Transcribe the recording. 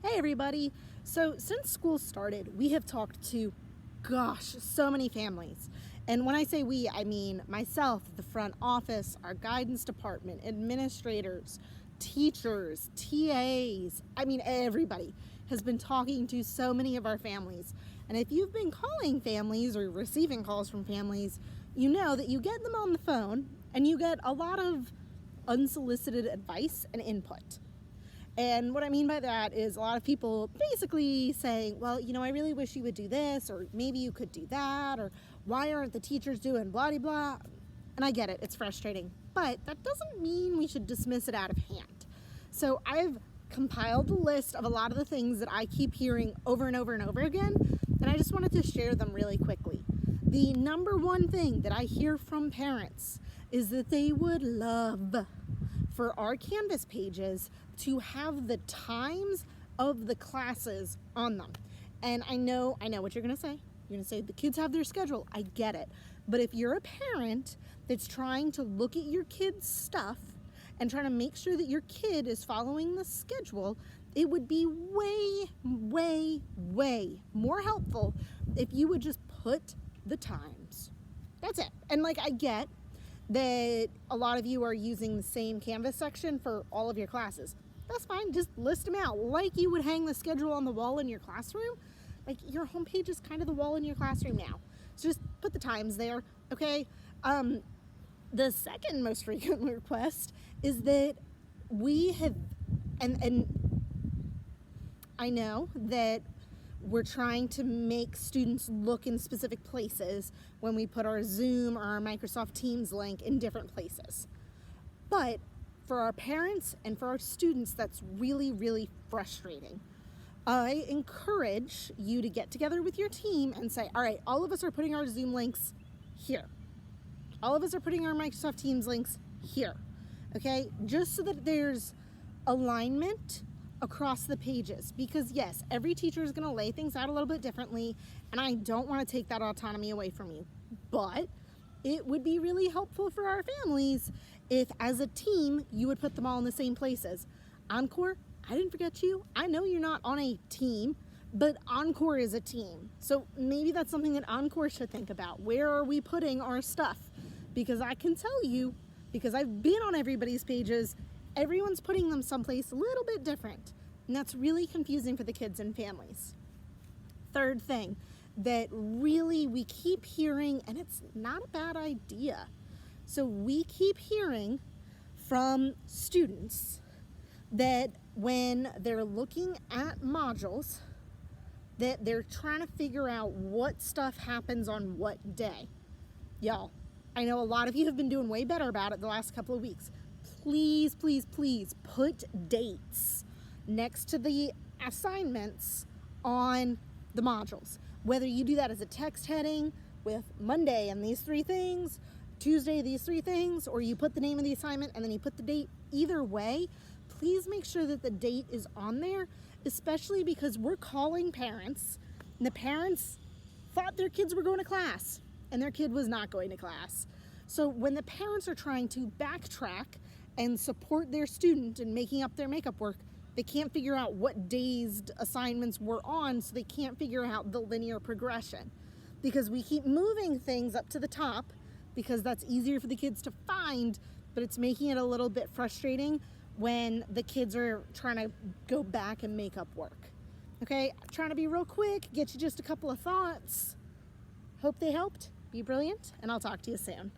Hey everybody! So since school started, we have talked to, so many families. And when I say we, I mean myself, the front office, our guidance department, administrators, teachers, TAs, everybody has been talking to so many of our families. And if you've been calling families or receiving calls from families, you know that you get them on the phone and you get a lot of unsolicited advice and input. And what I mean by that is a lot of people basically saying, well, I really wish you would do this, or maybe you could do that, or why aren't the teachers doing blah, blah, blah. And I get it, it's frustrating, but that doesn't mean we should dismiss it out of hand. So I've compiled a list of a lot of the things that I keep hearing over and over and over again, and I just wanted to share them really quickly. The number one thing that I hear from parents is that they would love for our Canvas pages to have the times of the classes on them. And I know what you're gonna say. You're gonna say the kids have their schedule. I get it. But if you're a parent that's trying to look at your kid's stuff and trying to make sure that your kid is following the schedule, it would be way, way, way more helpful if you would just put the times. That's it. And I get that a lot of you are using the same Canvas section for all of your classes. That's fine, just list them out like you would hang the schedule on the wall in your classroom. Your homepage is kind of the wall in your classroom now. So just put the times there, okay? The second most frequent request is that we have, and I know that we're trying to make students look in specific places when we put our Zoom or our Microsoft Teams link in different places. But for our parents and for our students, that's really, really frustrating. I encourage you to get together with your team and say, all right, all of us are putting our Zoom links here. All of us are putting our Microsoft Teams links here, okay? Just so that there's alignment across the pages, because yes, every teacher is going to lay things out a little bit differently, and I don't want to take that autonomy away from you, but it would be really helpful for our families if as a team you would put them all in the same places. Encore, I didn't forget you. I know you're not on a team, but Encore is a team, so maybe that's something that Encore should think about. Where are we putting our stuff? Because I can tell you, because I've been on everybody's pages, everyone's putting them someplace a little bit different, and that's really confusing for the kids and families. Third thing that really we keep hearing, and it's not a bad idea. So we keep hearing from students that when they're looking at modules, that they're trying to figure out what stuff happens on what day. Y'all, I know a lot of you have been doing way better about it the last couple of weeks. Please, please, please put dates next to the assignments on the modules. Whether you do that as a text heading with Monday and these three things, Tuesday these three things, or you put the name of the assignment and then you put the date, either way, please make sure that the date is on there, especially because we're calling parents and the parents thought their kids were going to class and their kid was not going to class. So when the parents are trying to backtrack and support their student in making up their makeup work, they can't figure out what days assignments were on, so they can't figure out the linear progression. Because we keep moving things up to the top because that's easier for the kids to find, but it's making it a little bit frustrating when the kids are trying to go back and make up work. Okay, I'm trying to be real quick, get you just a couple of thoughts. Hope they helped. Be brilliant, and I'll talk to you soon.